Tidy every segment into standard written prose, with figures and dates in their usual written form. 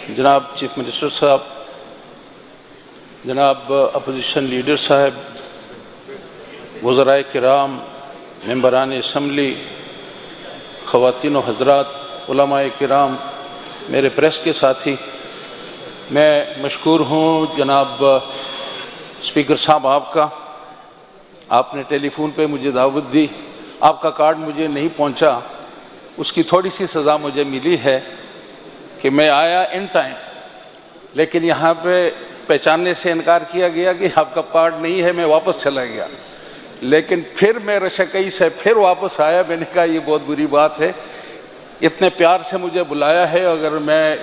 جناب chief minister صاحب، جناب اپوزیشن لیڈر صاحب، وزرائے کرام، ممبران اسمبلی، خواتین و حضرات، علماء کرام، میرے پریس کے ساتھی، میں مشکور ہوں جناب اسپیکر صاحب آپ کا. آپ نے ٹیلی فون پہ مجھے دعوت دی، آپ کا کارڈ مجھے نہیں پہنچا، اس کی تھوڑی سی سزا مجھے ملی ہے کہ میں آیا ان ٹائم، لیکن یہاں پہ پہچاننے سے انکار کیا گیا کہ آپ کا کارڈ نہیں ہے، میں واپس چلا گیا. لیکن پھر میں رشکئی سے پھر واپس آیا. میں نے کہا یہ بہت بری بات ہے، اتنے پیار سے مجھے بلایا ہے، اگر میں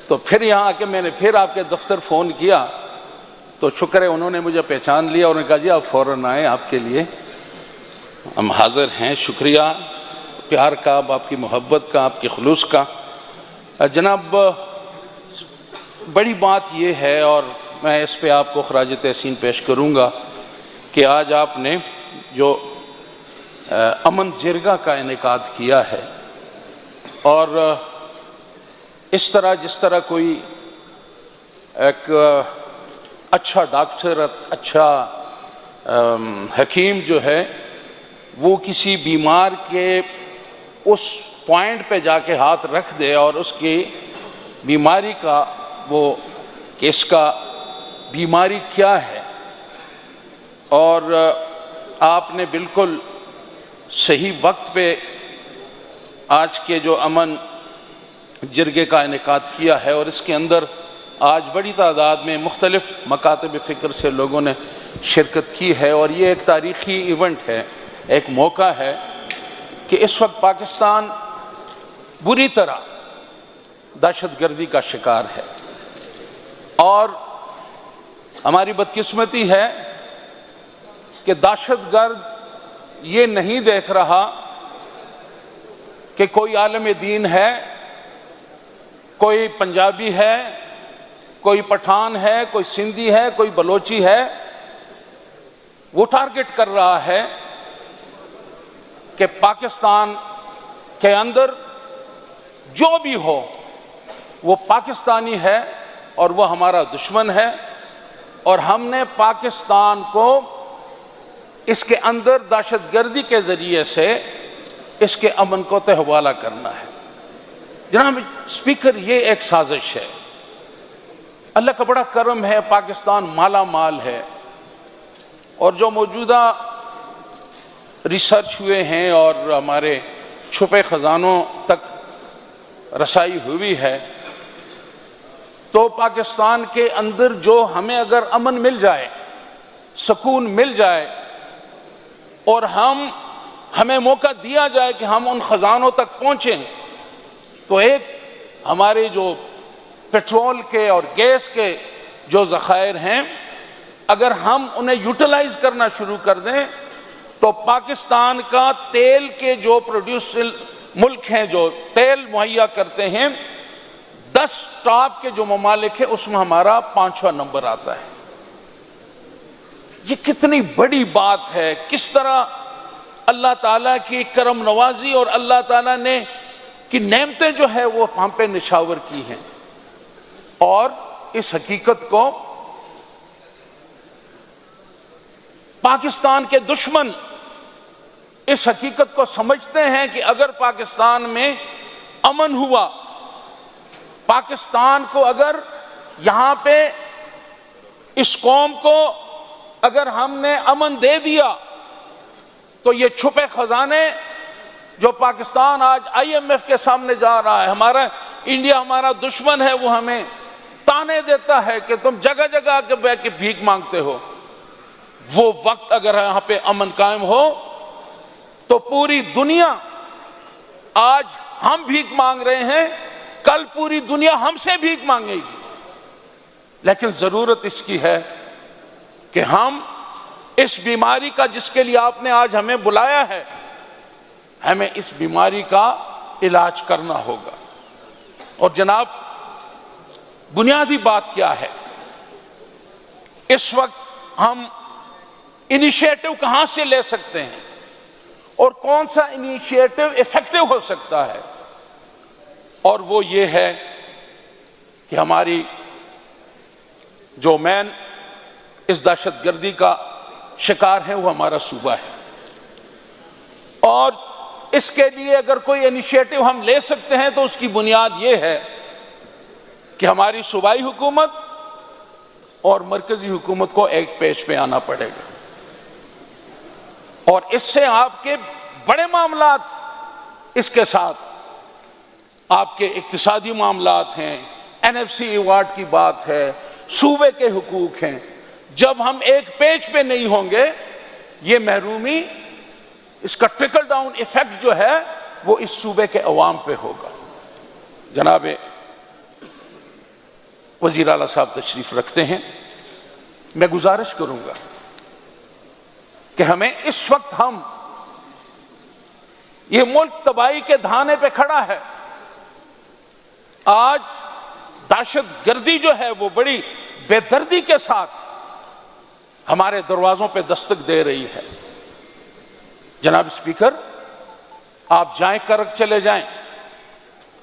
تو پھر یہاں آ کے میں نے پھر آپ کے دفتر فون کیا تو شکر ہے انہوں نے مجھے پہچان لیا اور انہوں نے کہا جی آپ فوراً آئیں، آپ کے لیے ہم حاضر ہیں. شکریہ پیار کا، آپ کی محبت کا، آپ کی خلوص کا. جناب بڑی بات یہ ہے اور میں اس پہ آپ کو خراج تحسین پیش کروں گا کہ آج آپ نے جو امن جرگہ کا انعقاد کیا ہے، اور اس طرح جس طرح کوئی ایک اچھا ڈاکٹر، اچھا حکیم جو ہے وہ کسی بیمار کے اس پوائنٹ پہ جا کے ہاتھ رکھ دے اور اس کی بیماری کا وہ کہ اس کا بیماری کیا ہے، اور آپ نے بالکل صحیح وقت پہ آج کے جو امن جرگے کا انعقاد کیا ہے، اور اس کے اندر آج بڑی تعداد میں مختلف مکاتب فکر سے لوگوں نے شرکت کی ہے. اور یہ ایک تاریخی ایونٹ ہے، ایک موقع ہے کہ اس وقت پاکستان بری طرح دہشت گردی کا شکار ہے، اور ہماری بدقسمتی ہے کہ دہشت گرد یہ نہیں دیکھ رہا کہ کوئی عالم دین ہے، کوئی پنجابی ہے، کوئی پٹھان ہے، کوئی سندھی ہے، کوئی بلوچی ہے. وہ ٹارگٹ کر رہا ہے کہ پاکستان کے اندر جو بھی ہو وہ پاکستانی ہے اور وہ ہمارا دشمن ہے، اور ہم نے پاکستان کو اس کے اندر دہشت گردی کے ذریعے سے اس کے امن کو تہوالہ کرنا ہے. جناب اسپیکر، یہ ایک سازش ہے. اللہ کا بڑا کرم ہے، پاکستان مالا مال ہے، اور جو موجودہ ریسرچ ہوئے ہیں اور ہمارے چھپے خزانوں تک رسائی ہوئی ہے، تو پاکستان کے اندر جو ہمیں اگر امن مل جائے، سکون مل جائے، اور ہمیں موقع دیا جائے کہ ہم ان خزانوں تک پہنچیں، تو ایک ہمارے جو پیٹرول کے اور گیس کے جو ذخائر ہیں، اگر ہم انہیں یوٹیلائز کرنا شروع کر دیں تو پاکستان کا تیل کے جو پروڈیوسر ملک ہیں، جو تیل مہیا کرتے ہیں، 10 ٹاپ کے جو ممالک ہیں اس میں ہمارا 5واں نمبر آتا ہے. یہ کتنی بڑی بات ہے، کس طرح اللہ تعالیٰ کی کرم نوازی اور اللہ تعالیٰ نے کی نعمتیں جو ہے وہ ہم پہ نشاور کی ہیں. اور اس حقیقت کو پاکستان کے دشمن اس حقیقت کو سمجھتے ہیں کہ اگر پاکستان میں امن ہوا، پاکستان کو اگر یہاں پہ اس قوم کو اگر ہم نے امن دے دیا، تو یہ چھپے خزانے جو پاکستان آج IMF کے سامنے جا رہا ہے، ہمارا انڈیا ہمارا دشمن ہے، وہ ہمیں تانے دیتا ہے کہ تم جگہ جگہ کے بیٹھ کے بھیک مانگتے ہو. وہ وقت اگر یہاں پہ امن قائم ہو تو پوری دنیا، آج ہم بھیک مانگ رہے ہیں، کل پوری دنیا ہم سے بھیک مانگے گی. لیکن ضرورت اس کی ہے کہ ہم اس بیماری کا، جس کے لیے آپ نے آج ہمیں بلایا ہے، ہمیں اس بیماری کا علاج کرنا ہوگا. اور جناب بنیادی بات کیا ہے؟ اس وقت ہم انیشیٹو کہاں سے لے سکتے ہیں اور کون سا انیشیٹو ایفیکٹو ہو سکتا ہے؟ اور وہ یہ ہے کہ ہماری جو مین اس دہشت گردی کا شکار ہے وہ ہمارا صوبہ ہے، اور اس کے لیے اگر کوئی انیشیٹو ہم لے سکتے ہیں تو اس کی بنیاد یہ ہے کہ ہماری صوبائی حکومت اور مرکزی حکومت کو ایک پیج پہ آنا پڑے گا، اور اس سے آپ کے بڑے معاملات، اس کے ساتھ آپ کے اقتصادی معاملات ہیں، NFC ایوارڈ کی بات ہے، صوبے کے حقوق ہیں، جب ہم ایک پیج پہ نہیں ہوں گے یہ محرومی، اس کا ٹرکل ڈاؤن ایفیکٹ جو ہے وہ اس صوبے کے عوام پہ ہوگا۔ جناب وزیر اعلیٰ صاحب تشریف رکھتے ہیں، میں گزارش کروں گا کہ ہمیں اس وقت یہ ملک تباہی کے دھانے پہ کھڑا ہے، آج دہشت گردی جو ہے وہ بڑی بے دردی کے ساتھ ہمارے دروازوں پہ دستک دے رہی ہے۔ جناب اسپیکر، آپ جائیں کرک چلے جائیں،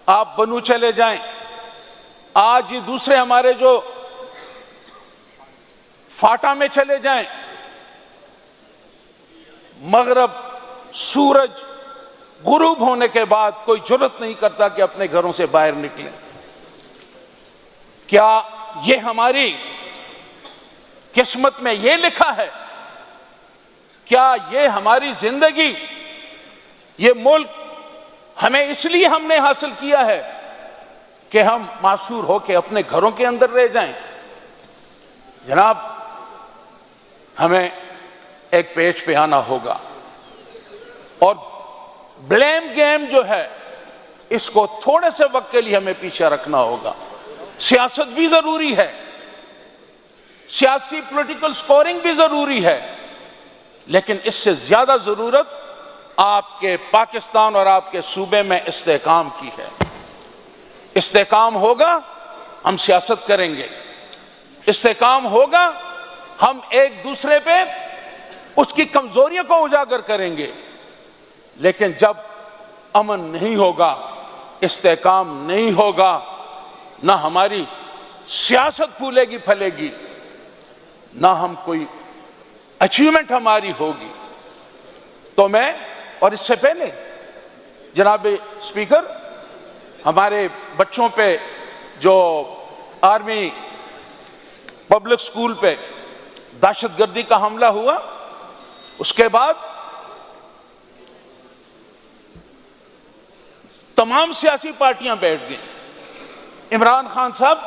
آپ بنو چلے جائیں، آج یہ دوسرے ہمارے جو فاٹا میں چلے جائیں، مغرب سورج غروب ہونے کے بعد کوئی جرأت نہیں کرتا کہ اپنے گھروں سے باہر نکلیں۔ کیا یہ ہماری قسمت میں یہ لکھا ہے؟ کیا یہ ہماری زندگی، یہ ملک ہمیں اس لیے ہم نے حاصل کیا ہے کہ ہم معصور ہو کے اپنے گھروں کے اندر رہ جائیں؟ جناب، ہمیں ایک پیج پہ آنا ہوگا، اور بلیم گیم جو ہے اس کو تھوڑے سے وقت کے لیے ہمیں پیچھے رکھنا ہوگا۔ سیاست بھی ضروری ہے، سیاسی پولیٹیکل سکورنگ بھی ضروری ہے، لیکن اس سے زیادہ ضرورت آپ کے پاکستان اور آپ کے صوبے میں استحکام کی ہے۔ استحکام ہوگا ہم سیاست کریں گے، استحکام ہوگا ہم ایک دوسرے پہ اس کی کمزوریوں کو اجاگر کریں گے، لیکن جب امن نہیں ہوگا، استحکام نہیں ہوگا، نہ ہماری سیاست پھولے گی پھلے گی، نہ ہم کوئی اچیومنٹ ہماری ہوگی۔ تو میں، اور اس سے پہلے جناب اسپیکر، ہمارے بچوں پہ جو آرمی پبلک سکول پہ دہشت گردی کا حملہ ہوا، اس کے بعد تمام سیاسی پارٹیاں بیٹھ گئیں۔ عمران خان صاحب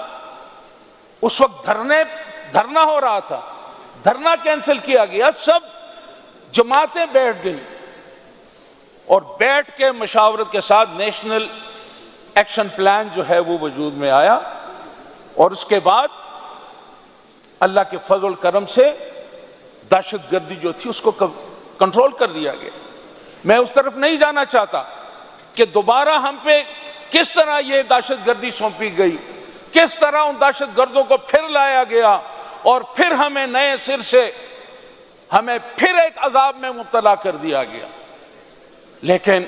اس وقت دھرنا ہو رہا تھا، دھرنا کینسل کیا گیا، سب جماعتیں بیٹھ گئیں، اور بیٹھ کے مشاورت کے ساتھ نیشنل ایکشن پلان جو ہے وہ وجود میں آیا، اور اس کے بعد اللہ کے فضل کرم سے دہشت گردی جو تھی اس کو کنٹرول کر دیا گیا۔ میں اس طرف نہیں جانا چاہتا کہ دوبارہ ہم پہ کس طرح یہ دہشت گردی سونپی گئی، کس طرح ان دہشت گردوں کو پھر لایا گیا، اور پھر ہمیں نئے سر سے ہمیں پھر ایک عذاب میں مبتلا کر دیا گیا۔ لیکن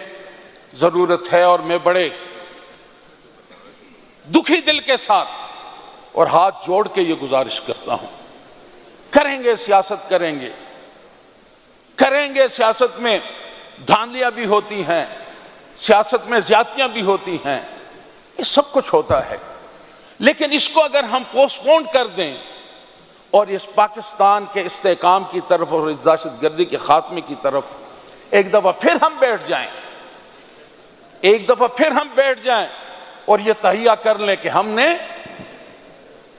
ضرورت ہے، اور میں بڑے دکھی دل کے ساتھ اور ہاتھ جوڑ کے یہ گزارش کرتا ہوں، کریں گے سیاست، کریں گے سیاست میں دھاندلیاں بھی ہوتی ہیں، سیاست میں زیادتیاں بھی ہوتی ہیں، یہ سب کچھ ہوتا ہے، لیکن اس کو اگر ہم پوسٹ پون کر دیں اور اس پاکستان کے استحکام کی طرف اور اس دہشت گردی کے خاتمے کی طرف ایک دفعہ پھر ہم بیٹھ جائیں اور یہ تہیہ کر لیں کہ ہم نے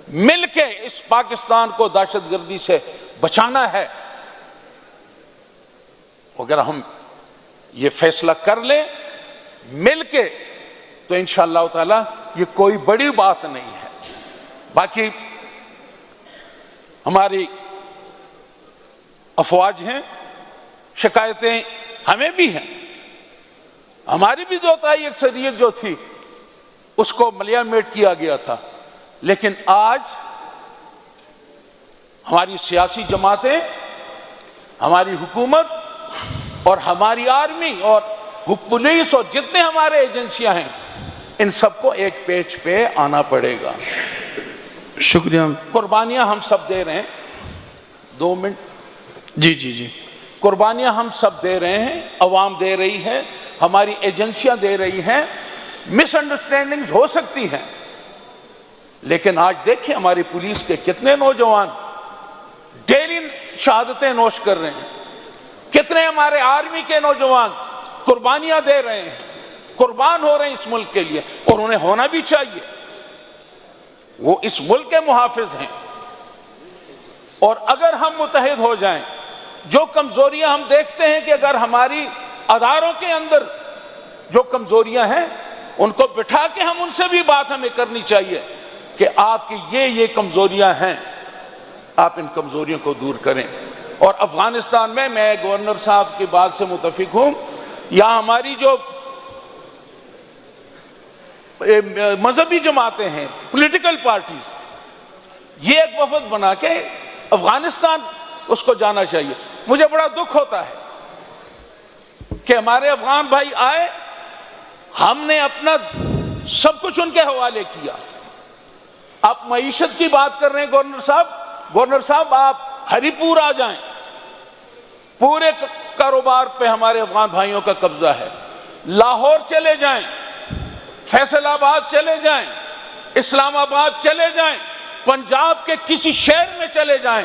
مل کے اس پاکستان کو دہشت گردی سے بچانا ہے، اگر ہم یہ فیصلہ کر لیں مل کے تو انشاءاللہ تعالی یہ کوئی بڑی بات نہیں ہے۔ باقی ہماری افواج ہیں، شکایتیں ہمیں بھی ہیں، ہماری بھی دوتائی اکثریت جو تھی اس کو ملیامیٹ کیا گیا تھا، لیکن آج ہماری سیاسی جماعتیں، ہماری حکومت اور ہماری آرمی اور پولیس اور جتنے ہمارے ایجنسیاں ہیں، ان سب کو ایک پیج پہ آنا پڑے گا۔ شکریہ۔ قربانیاں ہم سب دے رہے ہیں، 2 منٹ۔ جی قربانیاں ہم سب دے رہے ہیں، عوام دے رہی ہے، ہماری ایجنسیاں دے رہی ہیں، مس انڈرسٹینڈنگز ہو سکتی ہیں، لیکن آج دیکھیں ہماری پولیس کے کتنے نوجوان ڈیلی شہادتیں نوش کر رہے ہیں، کتنے ہمارے آرمی کے نوجوان قربانیاں دے رہے ہیں، قربان ہو رہے ہیں اس ملک کے لیے، اور انہیں ہونا بھی چاہیے، وہ اس ملک کے محافظ ہیں۔ اور اگر ہم متحد ہو جائیں، جو کمزوریاں ہم دیکھتے ہیں کہ اگر ہماری اداروں کے اندر جو کمزوریاں ہیں ان کو بٹھا کے ہم ان سے بھی بات ہمیں کرنی چاہیے کہ آپ کی یہ کمزوریاں ہیں، آپ ان کمزوریوں کو دور کریں۔ اور افغانستان میں گورنر صاحب کی بات سے متفق ہوں، یہاں ہماری جو مذہبی جماعتیں ہیں، پولیٹیکل پارٹیز، یہ ایک وفد بنا کے افغانستان اس کو جانا چاہیے۔ مجھے بڑا دکھ ہوتا ہے کہ ہمارے افغان بھائی آئے، ہم نے اپنا سب کچھ ان کے حوالے کیا۔ آپ معیشت کی بات کر رہے ہیں گورنر صاحب آپ ہری پور آ جائیں، پورے کاروبار پہ ہمارے افغان بھائیوں کا قبضہ ہے۔ لاہور چلے جائیں، فیصل آباد چلے جائیں، اسلام آباد چلے جائیں، پنجاب کے کسی شہر میں چلے جائیں،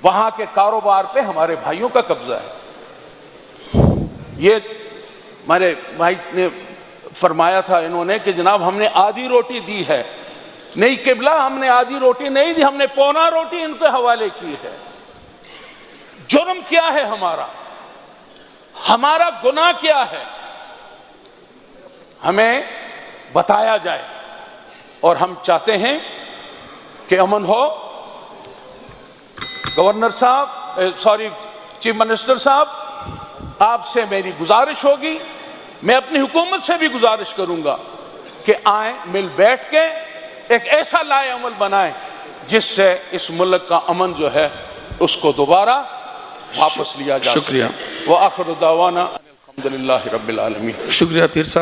وہاں کے کاروبار پہ ہمارے بھائیوں کا قبضہ ہے۔ یہ ہمارے بھائی نے فرمایا تھا انہوں نے کہ جناب ہم نے آدھی روٹی دی ہے، نہیں قبلہ، ہم نے آدھی روٹی نہیں دی، ہم نے پونا روٹی ان کے حوالے کی ہے۔ جرم کیا ہے ہمارا گناہ کیا ہے، ہمیں بتایا جائے، اور ہم چاہتے ہیں کہ امن ہو۔ گورنر صاحب چیف منسٹر صاحب، آپ سے میری گزارش ہوگی، میں اپنی حکومت سے بھی گزارش کروں گا کہ آئیں مل بیٹھ کے ایک ایسا لائے عمل بنائیں جس سے اس ملک کا امن جو ہے اس کو دوبارہ واپس لیا جا سکے۔ شکریہ۔ وآخر دعوانا الحمدللہ رب العالمین۔ شکریہ پیر صاحب۔